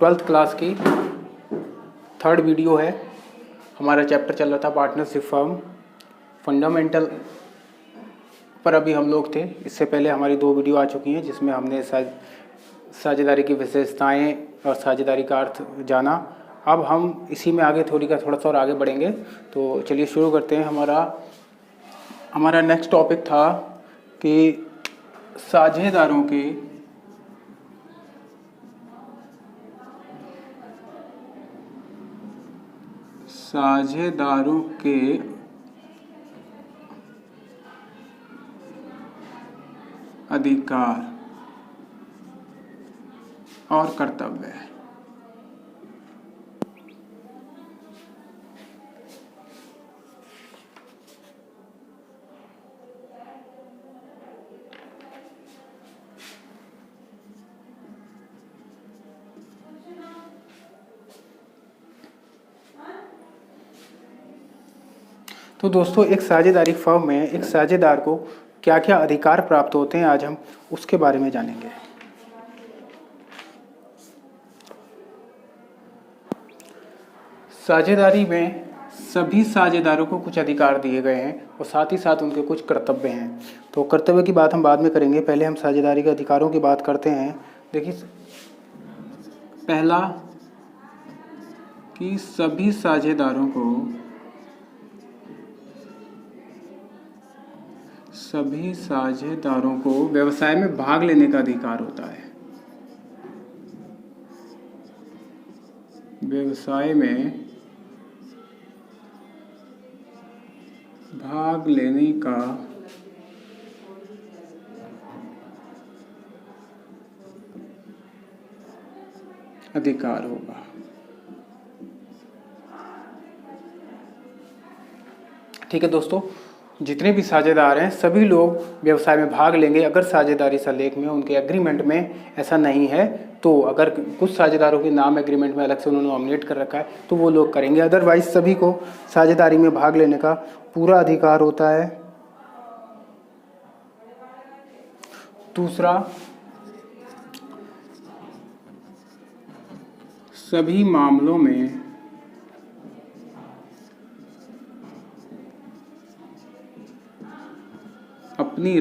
Twelfth class की third video है। हमारा चैप्टर चल रहा था पार्टनरशिप फर्म। फंडामेंटल पर अभी हम लोग थे। इससे पहले हमारी 2 वीडियो आ चुकी हैं जिसमें हमने साझेदारी की विशेषताएं और साझेदारी का अर्थ जाना। अब हम इसी में आगे थोड़ा सा और आगे बढ़ेंगे। तो चलिए शुरू करते हैं। हमारा नेक्स्ट टॉपिक था कि साझेदारों के अधिकार और कर्तव्य। तो दोस्तों, एक साझेदारी फर्म में एक साझेदार को क्या क्या अधिकार प्राप्त होते हैं, आज हम उसके बारे में जानेंगे। साझेदारी में सभी साझेदारों को कुछ अधिकार दिए गए हैं और साथ ही साथ उनके कुछ कर्तव्य हैं। तो कर्तव्य की बात हम बाद में करेंगे, पहले हम साझेदारी के अधिकारों की बात करते हैं। देखिए, पहला कि सभी साझेदारों को व्यवसाय में भाग लेने का अधिकार होता है। व्यवसाय में भाग लेने का अधिकार होगा। ठीक है दोस्तों, जितने भी साझेदार हैं सभी लोग व्यवसाय में भाग लेंगे। अगर साझेदारी सलेख में उनके एग्रीमेंट में ऐसा नहीं है तो अगर कुछ साझेदारों के नाम एग्रीमेंट में अलग से उन्होंने नॉमिनेट कर रखा है तो वो लोग करेंगे, अदरवाइज सभी को साझेदारी में भाग लेने का पूरा अधिकार होता है। दूसरा, सभी मामलों में अपनी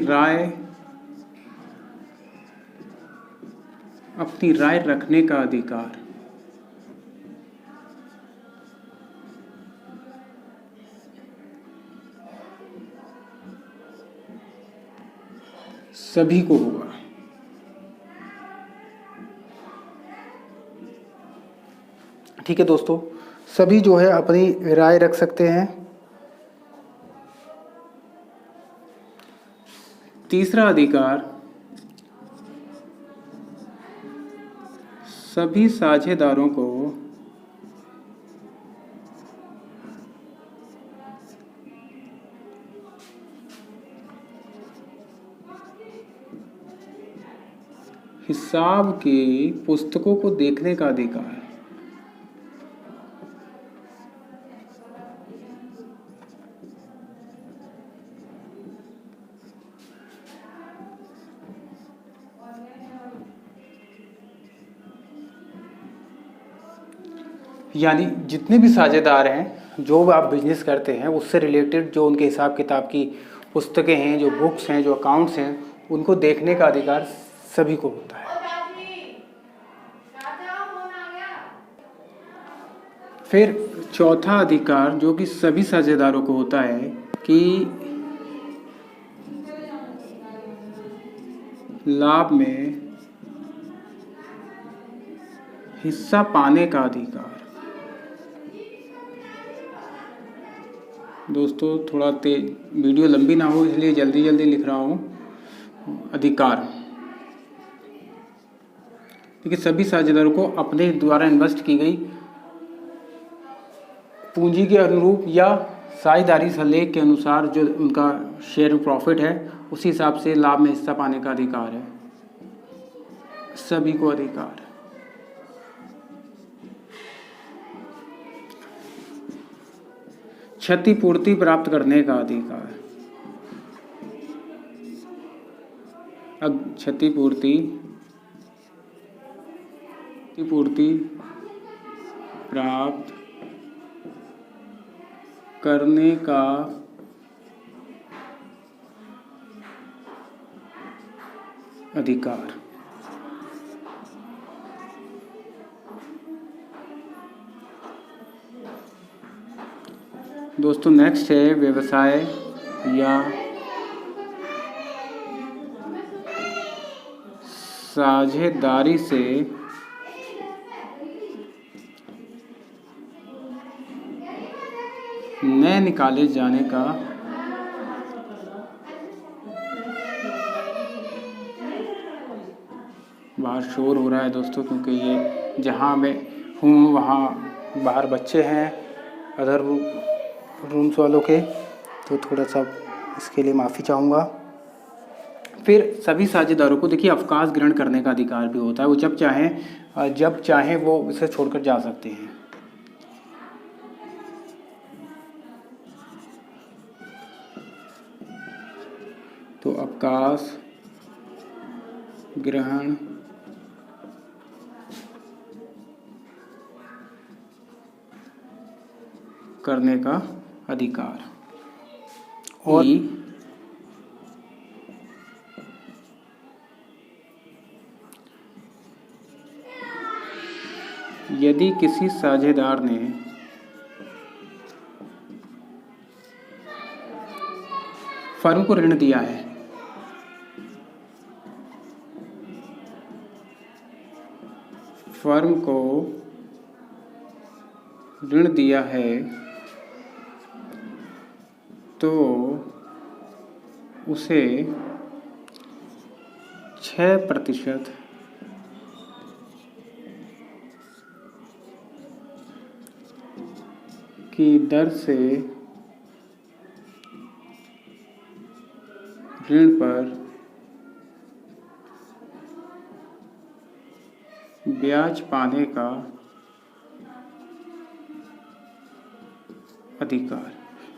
राय रखने का अधिकार। सभी को होगा। ठीक है दोस्तों, सभी जो है अपनी राय रख सकते हैं। तीसरा अधिकार, सभी साझेदारों को हिसाब की पुस्तकों को देखने का अधिकार। यानी जितने भी साझेदार हैं, जो आप बिजनेस करते हैं उससे रिलेटेड जो उनके हिसाब किताब की पुस्तकें हैं, जो बुक्स हैं, जो अकाउंट्स हैं, उनको देखने का अधिकार सभी को होता है। फिर चौथा अधिकार जो कि सभी साझेदारों को होता है कि लाभ में हिस्सा पाने का अधिकार। दोस्तों, थोड़ा वीडियो लंबी ना हो इसलिए जल्दी जल्दी लिख रहा हूँ। अधिकार, देखिए, सभी साझेदारों को अपने द्वारा इन्वेस्ट की गई पूंजी के अनुरूप या साझेदारी सलेख के अनुसार जो उनका शेयर प्रॉफिट है उसी हिसाब से लाभ में हिस्सा पाने का अधिकार है। सभी को अधिकार। क्षतिपूर्ति प्राप्त करने का अधिकार। अब क्षतिपूर्ति क्षतिपूर्ति प्राप्त करने का अधिकार। दोस्तों नेक्स्ट है व्यवसाय या साझेदारी से न निकाले जाने का बाहर शोर हो रहा है दोस्तों, क्योंकि ये जहाँ मैं हूँ वहाँ बाहर बच्चे हैं अदर रूम्स वालों के, तो थोड़ा सा इसके लिए माफ़ी चाहूँगा। फिर सभी साझेदारों को देखिए अवकाश ग्रहण करने का अधिकार भी होता है, वो जब चाहें वो इसे छोड़कर जा सकते हैं। तो अवकाश ग्रहण करने का अधिकार। और यदि किसी साझेदार ने फर्म को ऋण दिया है, फर्म को ऋण दिया है तो उसे 6% की दर से ऋण पर ब्याज पाने का अधिकार।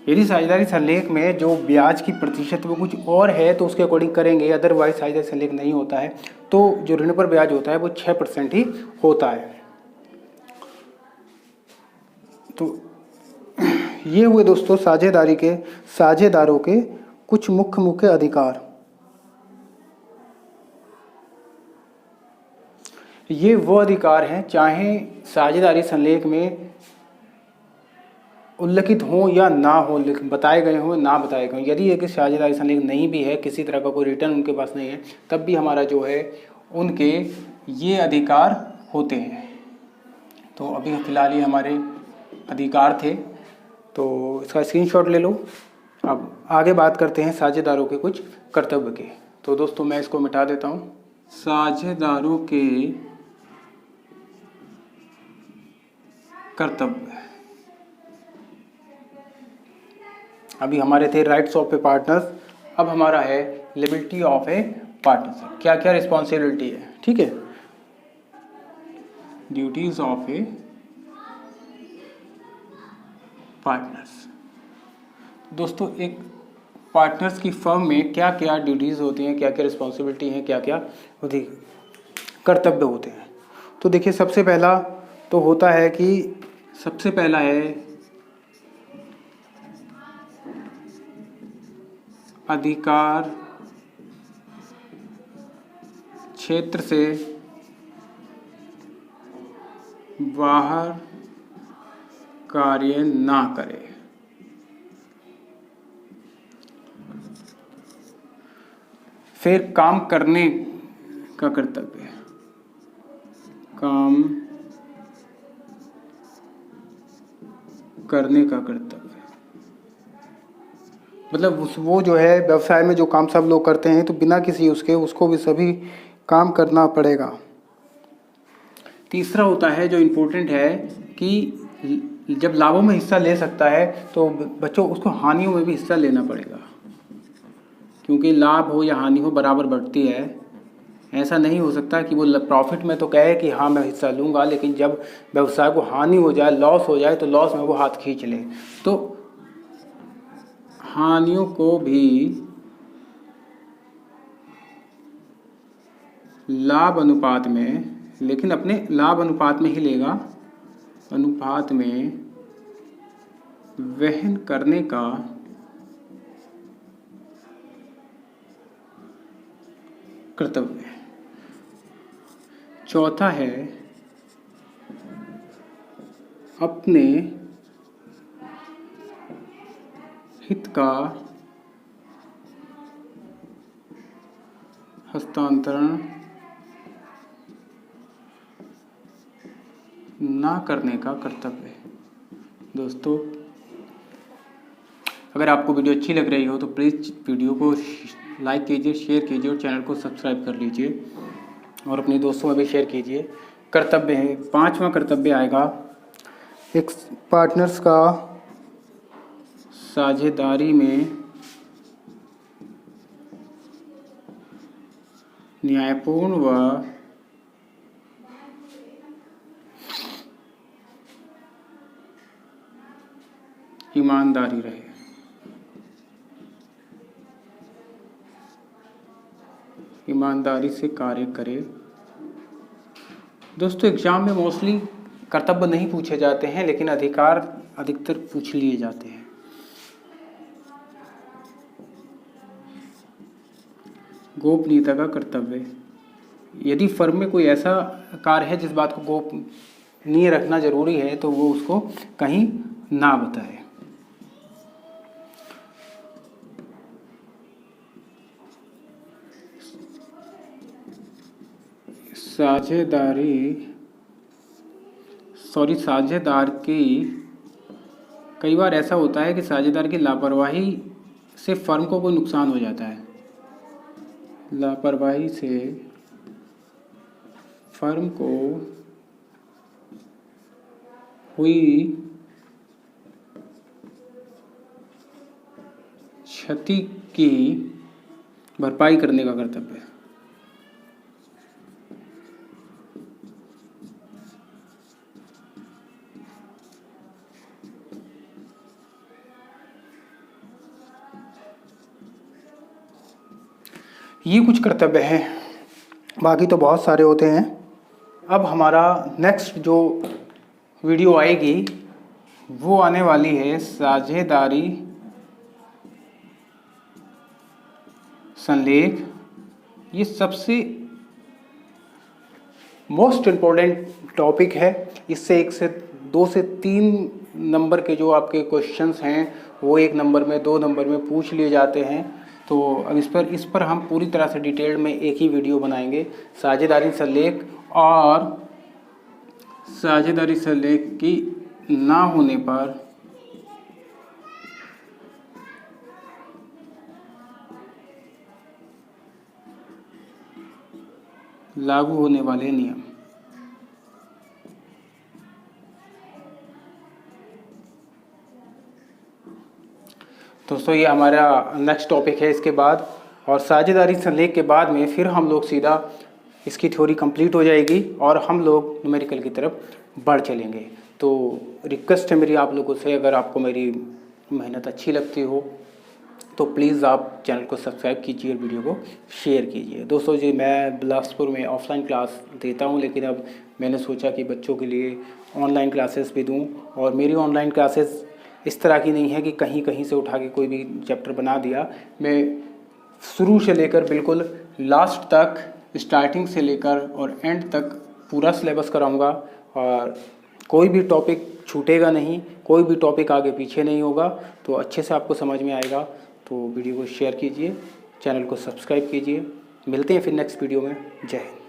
यदि साझेदारी संलेख में जो ब्याज की प्रतिशत वो कुछ और है तो उसके अकॉर्डिंग करेंगे, अदरवाइज साझेदारी संलेख नहीं होता है तो जो ऋण पर ब्याज होता है वो 6% ही होता है। तो ये हुए दोस्तों साझेदारों के कुछ मुख्य अधिकार। ये वो अधिकार हैं चाहे साझेदारी संलेख में उल्लिखित हो या ना हो, बताए गए हो ना बताए गए हो। यदि एक साझेदारी संलेख नहीं भी है, किसी तरह का कोई रिटर्न उनके पास नहीं है, तब भी हमारा जो है उनके ये अधिकार होते हैं। तो अभी फ़िलहाल ये हमारे अधिकार थे, तो इसका स्क्रीनशॉट ले लो। अब आगे बात करते हैं साझेदारों के कुछ कर्तव्य के। तो दोस्तों मैं इसको मिटा देता हूँ। साझेदारों के कर्तव्य अभी हमारे थे राइट्स ऑफ ए पार्टनर्स, अब हमारा है लिबर्टी ऑफ ए पार्टनरशिप। क्या क्या रिस्पॉन्सिबिलिटी है, ठीक है। Duties of A partners. दोस्तों एक पार्टनर्स की फर्म में क्या क्या ड्यूटीज़ होती हैं, क्या क्या रिस्पॉन्सिबिलिटी हैं, क्या क्या कर्तव्य होते हैं। तो देखिए सबसे पहला तो होता है कि सबसे पहला है अधिकार क्षेत्र से बाहर कार्य ना करे। फिर काम करने का कर्तव्य, काम करने का कर्तव्य मतलब वो जो है व्यवसाय में जो काम सब लोग करते हैं तो बिना किसी उसको भी सभी काम करना पड़ेगा। तीसरा होता है जो इम्पोर्टेंट है कि जब लाभों में हिस्सा ले सकता है तो बच्चों उसको हानियों में भी हिस्सा लेना पड़ेगा, क्योंकि लाभ हो या हानि हो बराबर बढ़ती है। ऐसा नहीं हो सकता कि वो प्रॉफिट में तो कहे कि हाँ मैं हिस्सा लूँगा, लेकिन जब व्यवसाय को हानि हो जाए, लॉस हो जाए तो लॉस में वो हाथ खींच ले। तो हानियों को भी लाभ अनुपात में लेकिन अपने लाभ अनुपात में ही लेगा, अनुपात में वहन करने का कर्तव्य। चौथा है अपने हित का हस्तांतरण ना करने का कर्तव्य। दोस्तों, अगर आपको वीडियो अच्छी लग रही हो तो प्लीज़ वीडियो को लाइक कीजिए, शेयर कीजिए और चैनल को सब्सक्राइब कर लीजिए और अपने दोस्तों में भी शेयर कीजिए। कर्तव्य है, 5वां कर्तव्य आएगा एक पार्टनर्स का साझेदारी में न्यायपूर्ण व ईमानदारी रहे। ईमानदारी से कार्य करे। दोस्तों, एग्जाम में मोस्टली कर्तव्य नहीं पूछे जाते हैं, लेकिन अधिकार अधिकतर पूछ लिए जाते हैं। गोपनीयता का कर्तव्य। यदि फर्म में कोई ऐसा कार्य है जिस बात को गोपनीय रखना जरूरी है तो वो उसको कहीं ना बताए। साझेदार की कई बार ऐसा होता है कि साझेदार की लापरवाही से फर्म को कोई नुकसान हो जाता है। लापरवाही से फर्म को हुई क्षति की भरपाई करने का कर्तव्य है। ये कुछ कर्तव्य हैं, बाकी तो बहुत सारे होते हैं। अब हमारा नेक्स्ट जो वीडियो आएगी वो आने वाली है साझेदारी संलेख। ये सबसे मोस्ट इम्पोर्टेंट टॉपिक है। इससे 2 से 3 नंबर के जो आपके क्वेश्चंस हैं वो 1 नंबर में 2 नंबर में पूछ लिए जाते हैं। तो अब इस पर हम पूरी तरह से डिटेल में एक ही वीडियो बनाएंगे। साझेदारी संलेख और साझेदारी संलेख की ना होने पर लागू होने वाले नियम। दोस्तों, ये हमारा नेक्स्ट टॉपिक है इसके बाद। और साझेदारी संलेख के बाद में फिर हम लोग सीधा इसकी थ्योरी कंप्लीट हो जाएगी और हम लोग न्यूमेरिकल की तरफ बढ़ चलेंगे। तो रिक्वेस्ट है मेरी आप लोगों से, अगर आपको मेरी मेहनत अच्छी लगती हो तो प्लीज़ आप चैनल को सब्सक्राइब कीजिए और वीडियो को शेयर कीजिए। दोस्तों जी, मैं बिलासपुर में ऑफलाइन क्लास देता हूं, लेकिन अब मैंने सोचा कि बच्चों के लिए ऑनलाइन क्लासेस भी दूं। और मेरी ऑनलाइन क्लासेस इस तरह की नहीं है कि कहीं कहीं से उठा के कोई भी चैप्टर बना दिया। मैं शुरू से लेकर बिल्कुल लास्ट तक, स्टार्टिंग से लेकर और एंड तक पूरा सिलेबस कराऊंगा और कोई भी टॉपिक छूटेगा नहीं, कोई भी टॉपिक आगे पीछे नहीं होगा। तो अच्छे से आपको समझ में आएगा। तो वीडियो को शेयर कीजिए, चैनल को सब्सक्राइब कीजिए। मिलते हैं फिर नेक्स्ट वीडियो में। जय हिंद।